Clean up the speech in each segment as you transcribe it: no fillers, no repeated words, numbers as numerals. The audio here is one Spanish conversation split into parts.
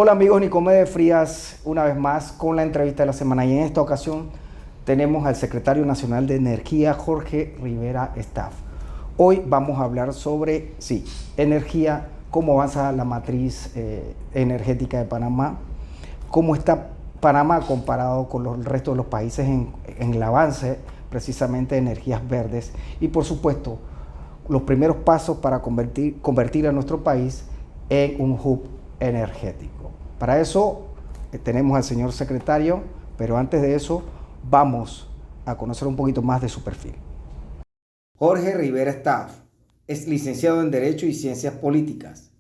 Hola amigos Nicomedes Frías, una vez más con la entrevista de la semana y en esta ocasión tenemos al secretario nacional de Energía, Jorge Rivera Staff. Hoy vamos a hablar sobre, energía, cómo avanza la matriz energética de Panamá, cómo está Panamá comparado con el resto de los países en el avance precisamente de energías verdes y por supuesto los primeros pasos para convertir a nuestro país en un hub energético. Para eso tenemos al señor secretario, pero antes de eso vamos a conocer un poquito más de su perfil. Jorge Rivera Staff es licenciado en Derecho y Ciencias Políticas.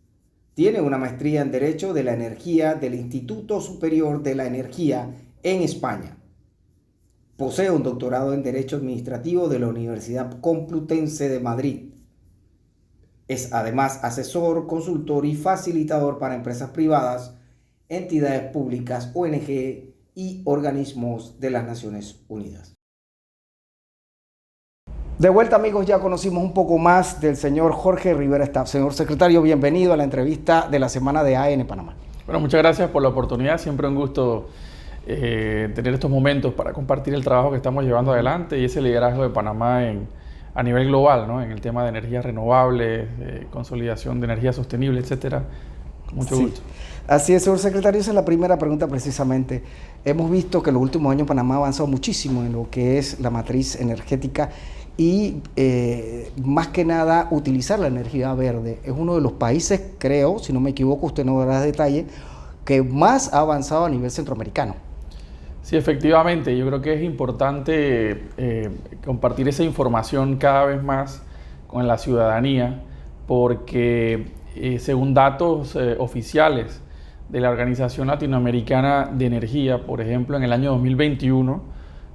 Tiene una maestría en Derecho de la Energía del Instituto Superior de la Energía en España. Posee un doctorado en Derecho Administrativo de la Universidad Complutense de Madrid. Es además asesor, consultor y facilitador para empresas privadas, entidades públicas, ONG y organismos de las Naciones Unidas. De vuelta amigos, ya conocimos un poco más del señor Jorge Rivera Staff. Señor secretario, bienvenido a la entrevista de la semana de AEN Panamá. Bueno, muchas gracias por la oportunidad, siempre un gusto tener estos momentos para compartir el trabajo que estamos llevando adelante y ese liderazgo de Panamá a nivel global, ¿no? En el tema de energías renovables, consolidación de energía sostenible, etcétera. Con mucho gusto. Así es, señor secretario, esa es la primera pregunta precisamente. Hemos visto que en los últimos años Panamá ha avanzado muchísimo en lo que es la matriz energética y más que nada utilizar la energía verde. Es uno de los países, creo, si no me equivoco, usted no dará detalle, que más ha avanzado a nivel centroamericano. Sí, efectivamente, yo creo que es importante compartir esa información cada vez más con la ciudadanía porque según datos oficiales de la Organización Latinoamericana de Energía, por ejemplo, en el año 2021,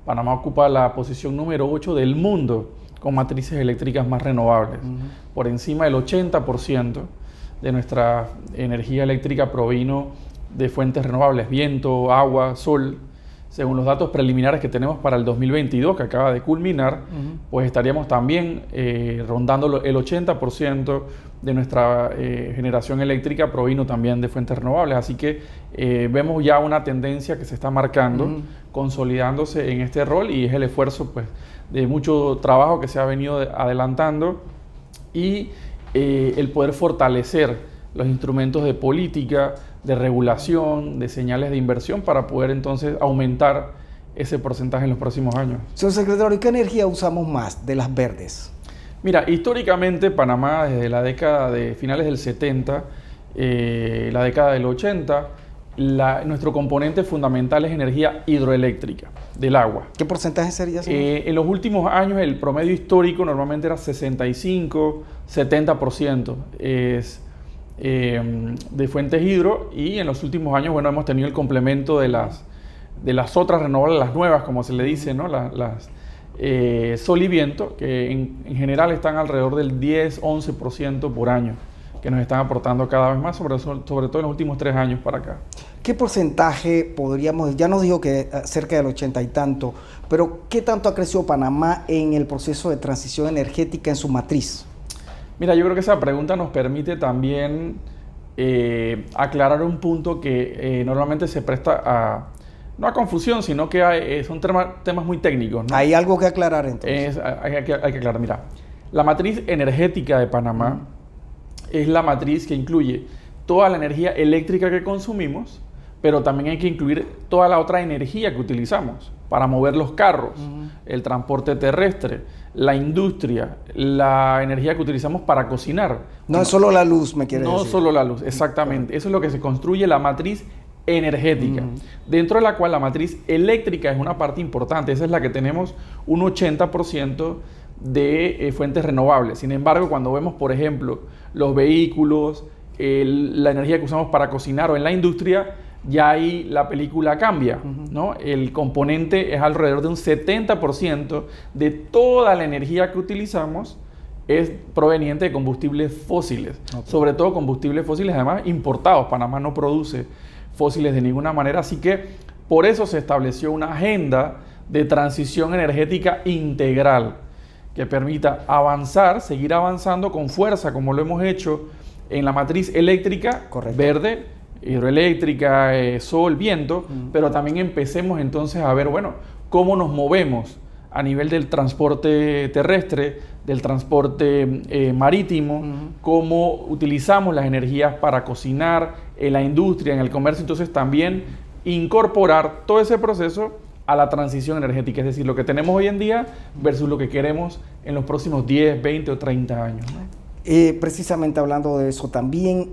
Panamá ocupa la posición número 8 del mundo con matrices eléctricas más renovables. Por encima del 80% de nuestra energía eléctrica provino de fuentes renovables, viento, agua, sol. Según los datos preliminares que tenemos para el 2022, que acaba de culminar, pues estaríamos también rondando el 80% de nuestra generación eléctrica provino también de fuentes renovables. Así que vemos ya una tendencia que se está marcando, consolidándose en este rol y es el esfuerzo pues, de mucho trabajo que se ha venido adelantando y el poder fortalecer los instrumentos de política, de regulación, de señales de inversión para poder entonces aumentar ese porcentaje en los próximos años. Señor secretario, ¿qué energía usamos más de las verdes? Mira, históricamente Panamá desde la década de finales del 70, la década del 80, nuestro componente fundamental es energía hidroeléctrica, del agua. ¿Qué porcentaje sería, señor? En los últimos años el promedio histórico normalmente era 65, 70%. De fuentes hidro y en los últimos años bueno, hemos tenido el complemento de las otras renovables, las nuevas como se le dice, ¿no? las sol y viento, que en general están alrededor del 10-11% por año, que nos están aportando cada vez más, sobre todo en los últimos 3 años para acá. ¿Qué porcentaje podríamos, ya nos dijo que cerca del 80 y tanto, pero qué tanto ha crecido Panamá en el proceso de transición energética en su matriz? Mira, yo creo que esa pregunta nos permite también aclarar un punto que normalmente se presta no a confusión, sino que son temas muy técnicos, ¿no? Hay algo que aclarar entonces. Hay que aclarar, mira, la matriz energética de Panamá es la matriz que incluye toda la energía eléctrica que consumimos, pero también hay que incluir toda la otra energía que utilizamos para mover los carros, el transporte terrestre, la industria, la energía que utilizamos para cocinar. No es solo la luz, me quiere decir. No solo la luz, exactamente. Eso es lo que se construye la matriz energética, dentro de la cual la matriz eléctrica es una parte importante. Esa es la que tenemos un 80% de fuentes renovables. Sin embargo, cuando vemos, por ejemplo, los vehículos, la energía que usamos para cocinar o en la industria, ya ahí la película cambia, ¿no? El componente es alrededor de un 70% de toda la energía que utilizamos es proveniente de combustibles fósiles, sobre todo combustibles fósiles además importados. Panamá no produce fósiles de ninguna manera, así que por eso se estableció una agenda de transición energética integral que permita avanzar, seguir avanzando con fuerza como lo hemos hecho en la matriz eléctrica verde, hidroeléctrica, sol, viento, pero también empecemos entonces a ver, bueno, cómo nos movemos a nivel del transporte terrestre, del transporte marítimo, cómo utilizamos las energías para cocinar, en la industria, en el comercio. Entonces también incorporar todo ese proceso a la transición energética, es decir, lo que tenemos hoy en día versus lo que queremos en los próximos 10, 20 o 30 años, ¿no? Precisamente hablando de eso, también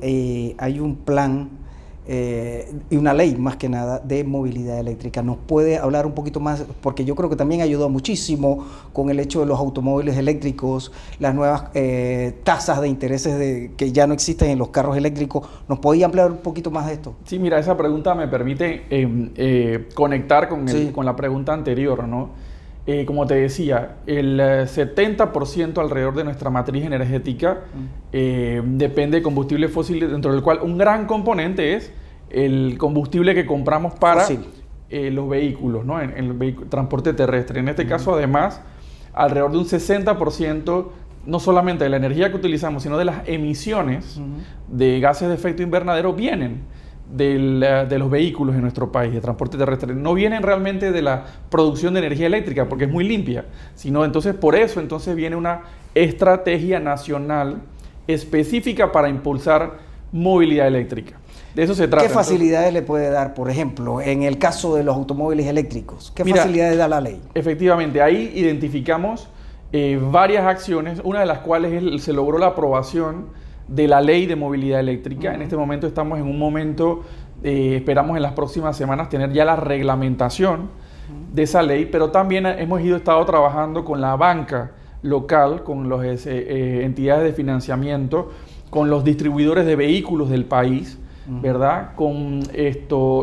hay un plan y una ley más que nada de movilidad eléctrica. ¿Nos puede hablar un poquito más? Porque yo creo que también ayudó muchísimo con el hecho de los automóviles eléctricos, las nuevas tasas de intereses que ya no existen en los carros eléctricos. ¿Nos podía ampliar un poquito más de esto? Sí, mira, esa pregunta me permite conectar con la pregunta anterior, ¿no? Como te decía, el 70% alrededor de nuestra matriz energética depende de combustibles fósiles, dentro del cual un gran componente es el combustible que compramos para los vehículos, ¿no? en el transporte terrestre. En este caso, además, alrededor de un 60%, no solamente de la energía que utilizamos, sino de las emisiones de gases de efecto invernadero vienen de los vehículos en nuestro país, de transporte terrestre. No vienen realmente de la producción de energía eléctrica, porque es muy limpia, sino entonces por eso entonces viene una estrategia nacional específica para impulsar movilidad eléctrica. De eso se trata. ¿Qué facilidades le puede dar, por ejemplo, en el caso de los automóviles eléctricos? ¿Qué facilidades da la ley? Efectivamente, ahí identificamos varias acciones, una de las cuales se logró la aprobación de la ley de movilidad eléctrica. En este momento estamos en un momento, esperamos en las próximas semanas tener ya la reglamentación de esa ley, pero también hemos estado trabajando con la banca local, con las entidades de financiamiento, con los distribuidores de vehículos del país, ¿verdad? Con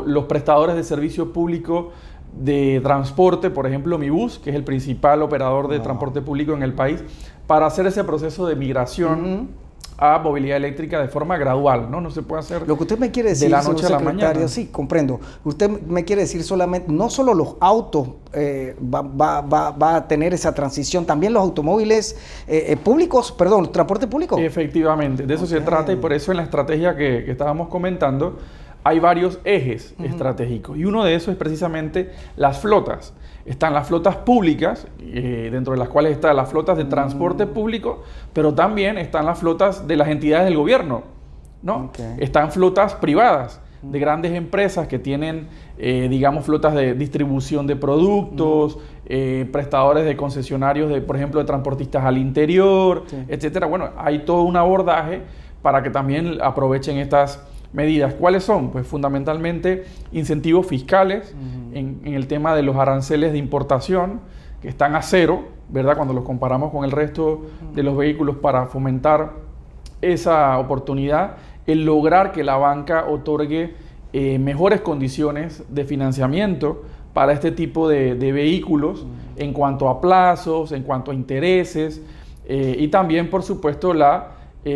los prestadores de servicio público de transporte, por ejemplo, Mibus, que es el principal operador de transporte público en el país, para hacer ese proceso de migración a movilidad eléctrica de forma gradual, ¿no? No se puede hacer lo que usted me quiere decir, de la noche a la mañana. Sí, comprendo. Usted me quiere decir solamente, no solo los autos va a tener esa transición, también los automóviles públicos, perdón, transporte público. Efectivamente, de eso se trata, y por eso en la estrategia que estábamos comentando hay varios ejes estratégicos, y uno de esos es precisamente las flotas. Están las flotas públicas, dentro de las cuales están las flotas de transporte público, pero también están las flotas de las entidades del gobierno, ¿no? Están flotas privadas de grandes empresas que tienen, digamos, flotas de distribución de productos, prestadores de concesionarios, por ejemplo, de transportistas al interior, etcétera. Bueno, hay todo un abordaje para que también aprovechen estas medidas. ¿Cuáles son? Pues fundamentalmente incentivos fiscales en el tema de los aranceles de importación, que están a cero, ¿verdad? Cuando los comparamos con el resto de los vehículos, para fomentar esa oportunidad, el lograr que la banca otorgue mejores condiciones de financiamiento para este tipo de vehículos en cuanto a plazos, en cuanto a intereses, y también, por supuesto, la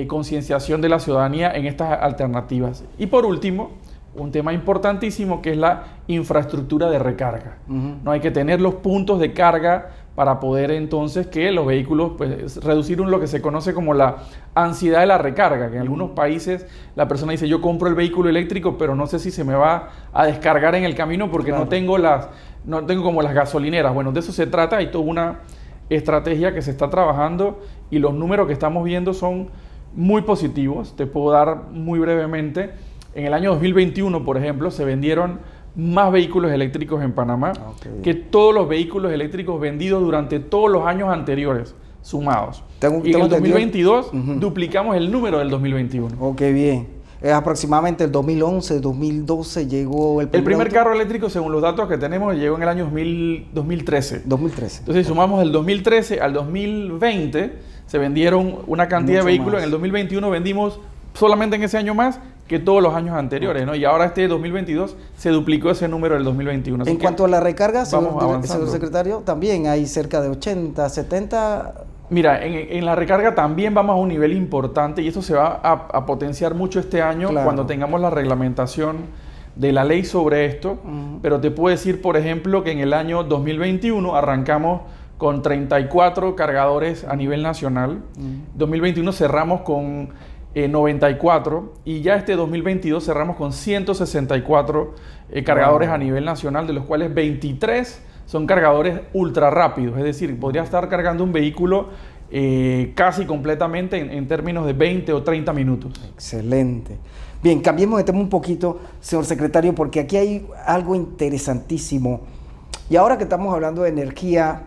concienciación de la ciudadanía en estas alternativas. Y por último, un tema importantísimo, que es la infraestructura de recarga. No hay que tener los puntos de carga para poder entonces que los vehículos, pues, reducir lo que se conoce como la ansiedad de la recarga, que en algunos países la persona dice: yo compro el vehículo eléctrico, pero no sé si se me va a descargar en el camino porque no tengo como las gasolineras. Bueno, de eso se trata. Hay toda una estrategia que se está trabajando, y los números que estamos viendo son muy positivos. Te puedo dar muy brevemente. En el año 2021, por ejemplo, se vendieron más vehículos eléctricos en Panamá que todos los vehículos eléctricos vendidos durante todos los años anteriores sumados. Y en el 2022 duplicamos el número del 2021. Ok, bien. Aproximadamente el 2011, 2012 llegó el primer carro eléctrico, según los datos que tenemos, llegó en el año 2013. 2013. Entonces, sumamos del 2013 al 2020, se vendieron una cantidad de vehículos. En el 2021 vendimos solamente en ese año más que todos los años anteriores, ¿no? Y ahora este 2022 se duplicó ese número del 2021. En cuanto a la recarga, señor secretario, también hay cerca de 80, 70... Mira, en la recarga también vamos a un nivel importante, y esto se va a potenciar mucho este año cuando tengamos la reglamentación de la ley sobre esto. Pero te puedo decir, por ejemplo, que en el año 2021 arrancamos con 34 cargadores a nivel nacional. 2021 cerramos con 94 y ya este 2022 cerramos con 164 cargadores a nivel nacional, de los cuales 23 son cargadores ultra rápidos, es decir, podría estar cargando un vehículo casi completamente en términos de 20 o 30 minutos. Excelente. Bien, cambiemos de tema un poquito, señor secretario, porque aquí hay algo interesantísimo. Y ahora que estamos hablando de energía,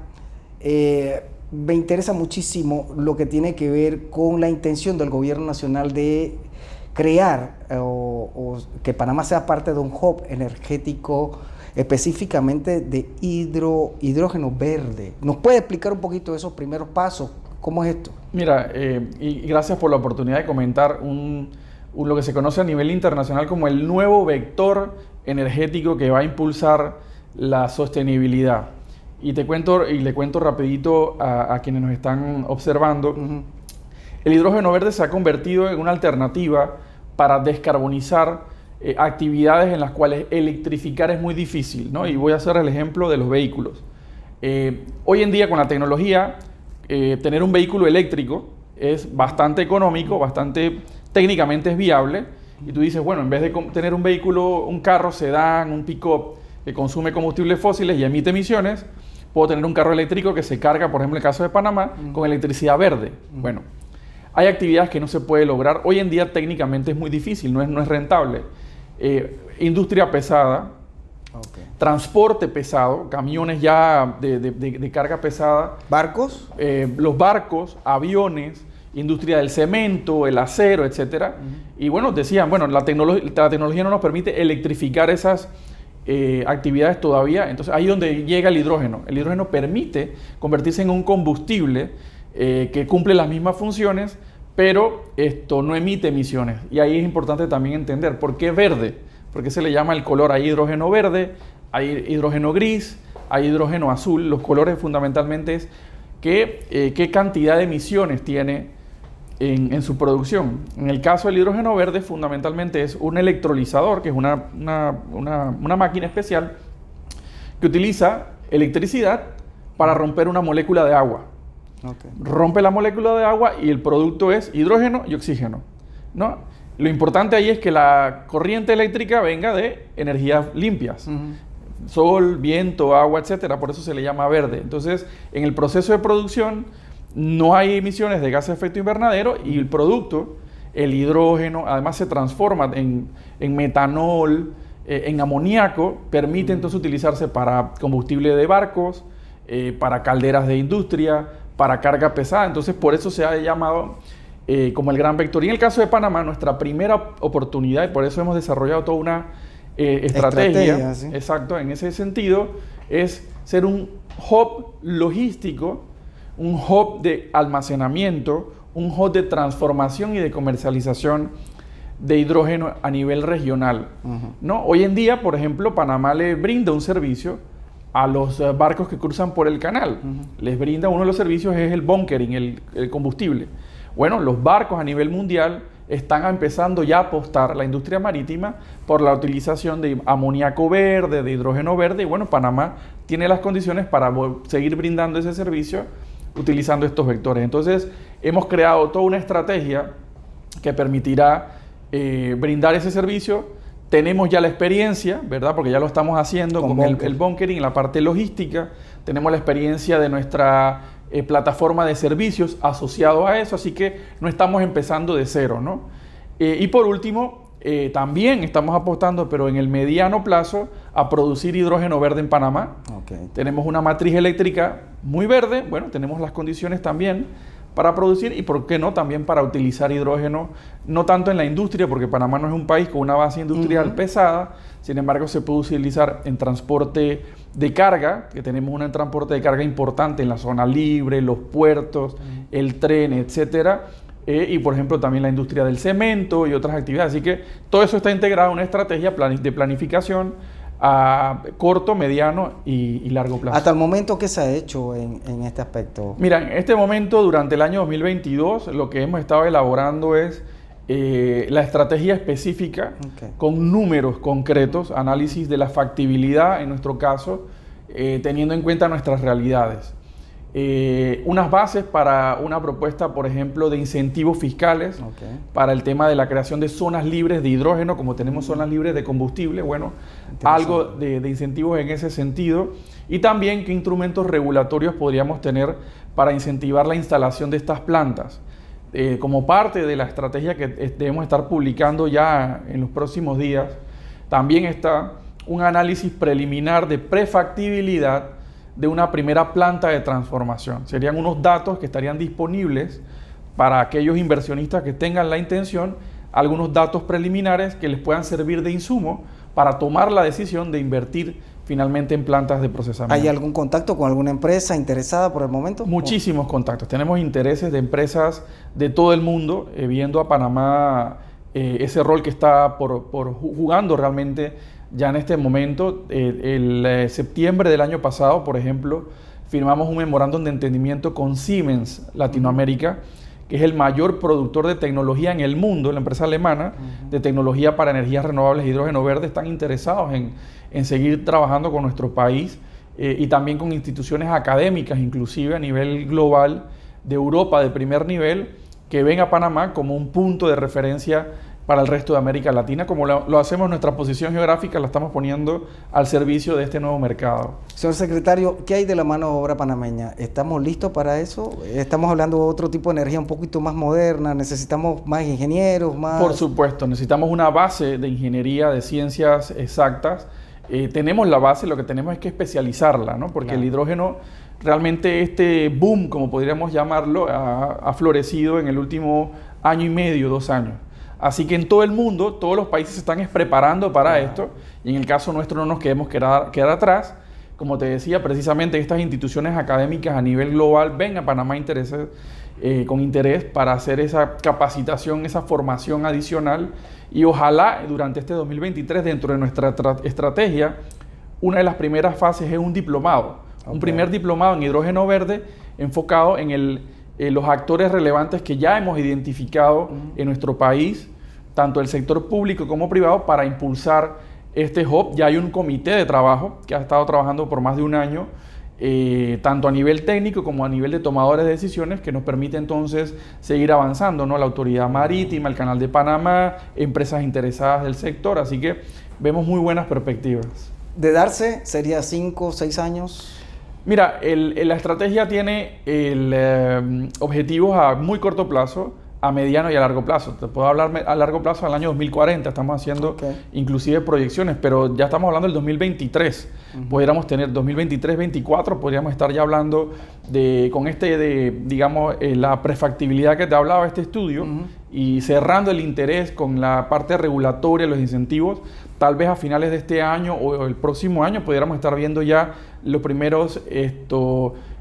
me interesa muchísimo lo que tiene que ver con la intención del gobierno nacional de crear o que Panamá sea parte de un hub energético específicamente de hidrógeno verde. ¿Nos puede explicar un poquito de esos primeros pasos? ¿Cómo es esto? Mira, y gracias por la oportunidad de comentar lo que se conoce a nivel internacional como el nuevo vector energético que va a impulsar la sostenibilidad. Y le cuento rapidito a quienes nos están observando. El hidrógeno verde se ha convertido en una alternativa para descarbonizar actividades en las cuales electrificar es muy difícil, ¿no? Y voy a hacer el ejemplo de los vehículos. Hoy en día con la tecnología, tener un vehículo eléctrico es bastante económico, bastante técnicamente es viable. Y tú dices, bueno, en vez de tener un vehículo, un carro sedán, un pick-up que consume combustibles fósiles y emite emisiones, puedo tener un carro eléctrico que se carga, por ejemplo, en el caso de Panamá, con electricidad verde. Bueno, hay actividades que no se puede lograr. Hoy en día técnicamente es muy difícil, no es rentable. Industria pesada, transporte pesado, camiones ya de carga pesada. ¿Barcos? Los barcos, aviones, industria del cemento, el acero, etcétera. Y bueno, decían, bueno, la tecnología no nos permite electrificar esas actividades todavía. Entonces ahí es donde llega el hidrógeno. El hidrógeno permite convertirse en un combustible que cumple las mismas funciones, pero esto no emite emisiones. Y ahí es importante también entender por qué verde, porque se le llama el color. Hay hidrógeno verde, hay hidrógeno gris, hay hidrógeno azul. Los colores fundamentalmente es qué cantidad de emisiones tiene en su producción. En el caso del hidrógeno verde, fundamentalmente es un electrolizador, que es una máquina especial que utiliza electricidad para romper una molécula de agua. Rompe la molécula de agua y el producto es hidrógeno y oxígeno, ¿no? Lo importante ahí es que la corriente eléctrica venga de energías limpias. Sol, viento, agua, etcétera. Por eso se le llama verde. Entonces, en el proceso de producción no hay emisiones de gases de efecto invernadero y el producto, el hidrógeno, además se transforma en metanol, en amoníaco, permite entonces utilizarse para combustible de barcos, para calderas de industria, para carga pesada. Entonces, por eso se ha llamado como el gran vector. Y en el caso de Panamá, nuestra primera oportunidad, y por eso hemos desarrollado toda una estrategia, ¿sí? Exacto, en ese sentido, es ser un hub logístico, un hub de almacenamiento, un hub de transformación y de comercialización de hidrógeno a nivel regional, ¿no? Hoy en día, por ejemplo, Panamá le brinda un servicio a los barcos que cruzan por el canal. Les brinda, uno de los servicios es el bunkering, el combustible. Bueno, los barcos a nivel mundial están empezando ya a apostar, la industria marítima, por la utilización de amoníaco verde, de hidrógeno verde, y bueno, Panamá tiene las condiciones para seguir brindando ese servicio utilizando estos vectores. Entonces, hemos creado toda una estrategia que permitirá brindar ese servicio. Tenemos ya la experiencia, ¿verdad? Porque ya lo estamos haciendo con el bunkering, la parte logística. Tenemos la experiencia de nuestra plataforma de servicios asociado a eso, así que no estamos empezando de cero, ¿no? Y por último, también estamos apostando, pero en el mediano plazo, a producir hidrógeno verde en Panamá. Tenemos una matriz eléctrica muy verde, bueno, tenemos las condiciones también para producir y, ¿por qué no?, también para utilizar hidrógeno, no tanto en la industria, porque Panamá no es un país con una base industrial pesada, sin embargo, se puede utilizar en transporte de carga, que tenemos un transporte de carga importante en la zona libre, los puertos, el tren, etcétera, y, por ejemplo, también la industria del cemento y otras actividades. Así que todo eso está integrado en una estrategia de planificación a corto, mediano y largo plazo. Hasta el momento, ¿qué se ha hecho en este aspecto? Mira, en este momento, durante el año 2022, lo que hemos estado elaborando es la estrategia específica con números concretos, análisis de la factibilidad, en nuestro caso, teniendo en cuenta nuestras realidades. unas bases para una propuesta, por ejemplo, de incentivos fiscales para el tema de la creación de zonas libres de hidrógeno, como tenemos zonas libres de combustible, bueno, algo de incentivos en ese sentido, y también qué instrumentos regulatorios podríamos tener para incentivar la instalación de estas plantas. Como parte de la estrategia que debemos estar publicando ya en los próximos días, también está un análisis preliminar de prefactibilidad de una primera planta de transformación. Serían unos datos que estarían disponibles para aquellos inversionistas que tengan la intención, algunos datos preliminares que les puedan servir de insumo para tomar la decisión de invertir finalmente en plantas de procesamiento. ¿Hay algún contacto con alguna empresa interesada por el momento? Muchísimos contactos. Tenemos intereses de empresas de todo el mundo, viendo a Panamá ese rol que está por jugando realmente ya en este momento. El septiembre del año pasado, por ejemplo, firmamos un memorándum de entendimiento con Siemens Latinoamérica, que es el mayor productor de tecnología en el mundo, la empresa alemana de tecnología para energías renovables e hidrógeno verde. Están interesados en seguir trabajando con nuestro país y también con instituciones académicas, inclusive a nivel global de Europa de primer nivel, que ven a Panamá como un punto de referencia para el resto de América Latina. Como lo hacemos, nuestra posición geográfica la estamos poniendo al servicio de este nuevo mercado. Señor secretario, ¿qué hay de la mano de obra panameña? ¿Estamos listos para eso? ¿Estamos hablando de otro tipo de energía un poquito más moderna? ¿Necesitamos más ingenieros? Por supuesto, necesitamos una base de ingeniería, de ciencias exactas. Tenemos la base, lo que tenemos es que especializarla, ¿no? Porque el hidrógeno, realmente este boom, como podríamos llamarlo, ha florecido en el último año y medio, 2 años. Así que en todo el mundo, todos los países se están preparando para esto, y en el caso nuestro no nos queremos quedar atrás. Como te decía, precisamente estas instituciones académicas a nivel global ven a Panamá con interés para hacer esa capacitación, esa formación adicional, y ojalá durante este 2023, dentro de nuestra estrategia, una de las primeras fases es un diplomado, un primer diplomado en hidrógeno verde enfocado en los actores relevantes que ya hemos identificado en nuestro país, tanto el sector público como privado, para impulsar este hub. Ya hay un comité de trabajo que ha estado trabajando por más de un año, tanto a nivel técnico como a nivel de tomadores de decisiones, que nos permite entonces seguir avanzando, ¿no? La autoridad marítima, el Canal de Panamá, empresas interesadas del sector, así que vemos muy buenas perspectivas. ¿De darse sería 5 o 6 años? Mira, la estrategia tiene objetivos a muy corto plazo, a mediano y a largo plazo. Te puedo hablar a largo plazo, al año 2040, estamos haciendo inclusive proyecciones, pero ya estamos hablando del 2023. Pudiéramos tener 2023-2024, podríamos estar ya hablando digamos, la prefactibilidad que te hablaba este estudio, y cerrando el interés con la parte regulatoria, los incentivos. Tal vez a finales de este año o el próximo año pudiéramos estar viendo ya los primeros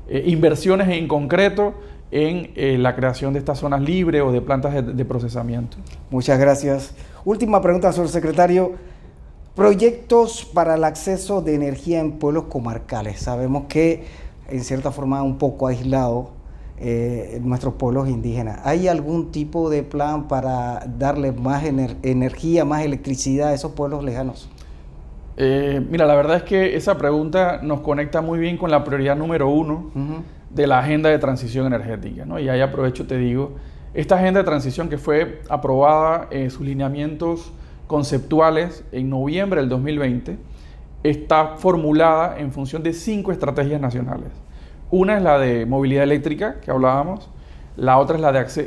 inversiones en concreto en la creación de estas zonas libres o de plantas de procesamiento. Muchas gracias. Última pregunta, señor secretario. Proyectos para el acceso de energía en pueblos comarcales. Sabemos que en cierta forma un poco aislado nuestros pueblos indígenas. ¿Hay algún tipo de plan para darle más energía, más electricidad a esos pueblos lejanos? Mira, la verdad es que esa pregunta nos conecta muy bien con la prioridad número 1 de la agenda de transición energética, ¿no? Y ahí aprovecho, te digo, esta agenda de transición que fue aprobada en sus lineamientos conceptuales en noviembre del 2020, está formulada en función de 5 estrategias nacionales. Una es la de movilidad eléctrica, que hablábamos. La otra es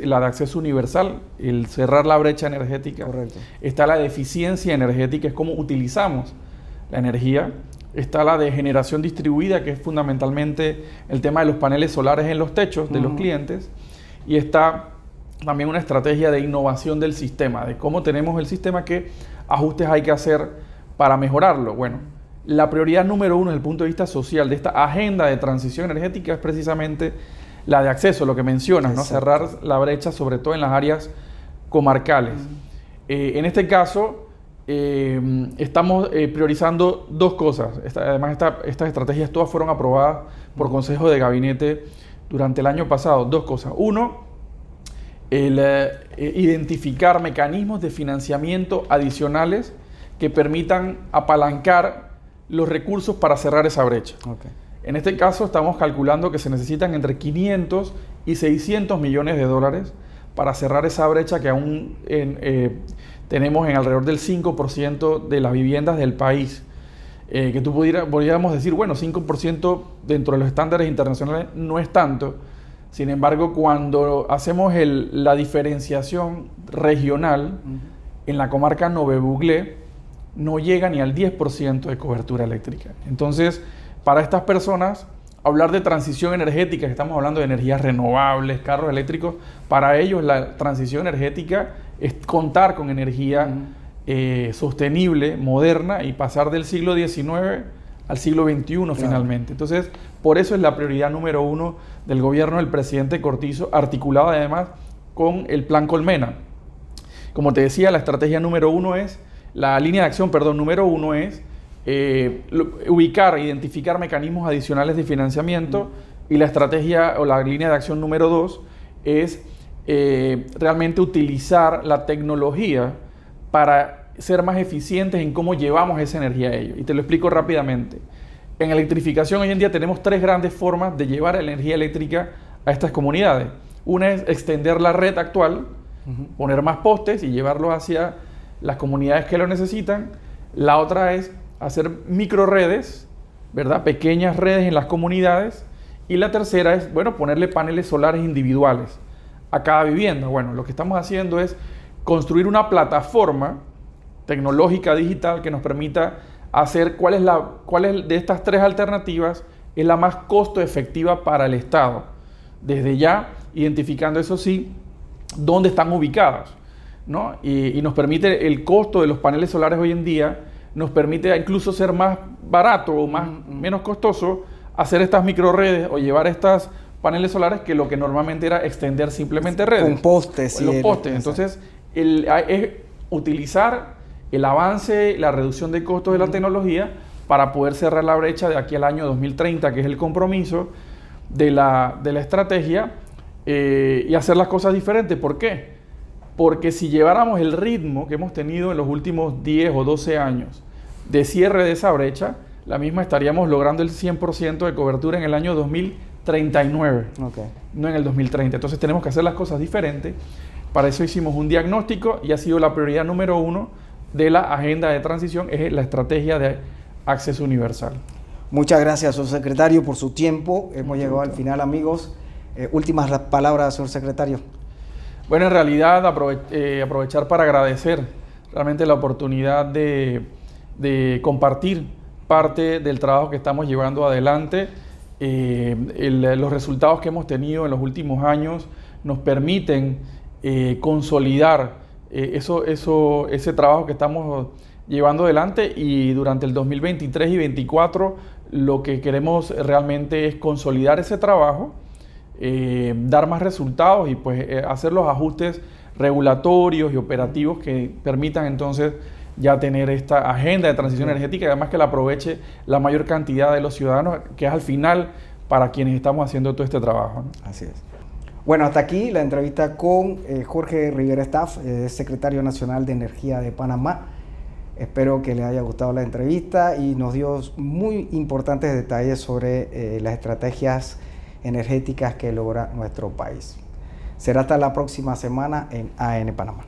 la de acceso universal, el cerrar la brecha energética. Correcto. Está la de eficiencia energética, es cómo utilizamos la energía. Está la de generación distribuida, que es fundamentalmente el tema de los paneles solares en los techos de los clientes. Y está también una estrategia de innovación del sistema, de cómo tenemos el sistema, qué ajustes hay que hacer para mejorarlo. Bueno, la prioridad número 1 desde el punto de vista social de esta agenda de transición energética es precisamente la de acceso, lo que mencionas, ¿no? Cerrar la brecha, sobre todo en las áreas comarcales. En este caso, estamos priorizando 2 cosas. Además, estas estrategias todas fueron aprobadas por Consejo de Gabinete durante el año pasado. 2 cosas. Uno, identificar mecanismos de financiamiento adicionales que permitan apalancar los recursos para cerrar esa brecha. En este caso estamos calculando que se necesitan entre 500 y 600 millones de dólares para cerrar esa brecha que aún tenemos en alrededor del 5% de las viviendas del país. Que tú podríamos decir, bueno, 5% dentro de los estándares internacionales no es tanto. Sin embargo, cuando hacemos la diferenciación regional, en la comarca Nové Buglé no llega ni al 10% de cobertura eléctrica. Entonces, para estas personas, hablar de transición energética, que estamos hablando de energías renovables, carros eléctricos, para ellos la transición energética es contar con energía sostenible, moderna, y pasar del siglo XIX al siglo XXI finalmente. Entonces, por eso es la prioridad número 1 del gobierno del presidente Cortizo, articulada además con el Plan Colmena. Como te decía, la estrategia número 1 es, la línea de acción, número 1 es ubicar, identificar mecanismos adicionales de financiamiento, y la estrategia o la línea de acción número 2 es realmente utilizar la tecnología para ser más eficientes en cómo llevamos esa energía a ellos. Y te lo explico rápidamente. En electrificación hoy en día tenemos 3 grandes formas de llevar energía eléctrica a estas comunidades. Una es extender la red actual, poner más postes y llevarlos hacia las comunidades que lo necesitan. La otra es hacer microredes, ¿verdad? Pequeñas redes en las comunidades. Y la tercera es, ponerle paneles solares individuales a cada vivienda. Bueno, lo que estamos haciendo es construir una plataforma tecnológica digital que nos permita hacer cuál es de estas 3 alternativas es la más costo efectiva para el Estado. Desde ya, identificando eso sí, dónde están ubicadas, ¿no? Y nos permite el costo de los paneles solares hoy en día, nos permite incluso ser más barato o menos costoso hacer estas microredes o llevar estas paneles solares que lo que normalmente era extender simplemente redes. Con postes. Los postes. Entonces, es utilizar el avance, la reducción de costos de la tecnología para poder cerrar la brecha de aquí al año 2030, que es el compromiso de la estrategia, y hacer las cosas diferentes. ¿Por qué? Porque si lleváramos el ritmo que hemos tenido en los últimos 10 o 12 años de cierre de esa brecha, la misma estaríamos logrando el 100% de cobertura en el año 2039, no en el 2030. Entonces tenemos que hacer las cosas diferentes. Para eso hicimos un diagnóstico y ha sido la prioridad número 1 de la agenda de transición, es la estrategia de acceso universal. Muchas gracias, señor secretario, por su tiempo. Hemos llegado al final, amigos. Últimas palabras, señor secretario. Bueno, en realidad aprovechar para agradecer realmente la oportunidad de compartir parte del trabajo que estamos llevando adelante. Los resultados que hemos tenido en los últimos años nos permiten consolidar ese trabajo que estamos llevando adelante, y durante el 2023 y 2024 lo que queremos realmente es consolidar ese trabajo, dar más resultados y hacer los ajustes regulatorios y operativos que permitan entonces ya tener esta agenda de transición energética, y además que la aproveche la mayor cantidad de los ciudadanos, que es al final para quienes estamos haciendo todo este trabajo, ¿no? Así es. Bueno, hasta aquí la entrevista con Jorge Rivera Staff, secretario nacional de Energía de Panamá. Espero que les haya gustado la entrevista y nos dio muy importantes detalles sobre las estrategias energéticas que logra nuestro país. Será hasta la próxima semana en AN Panamá.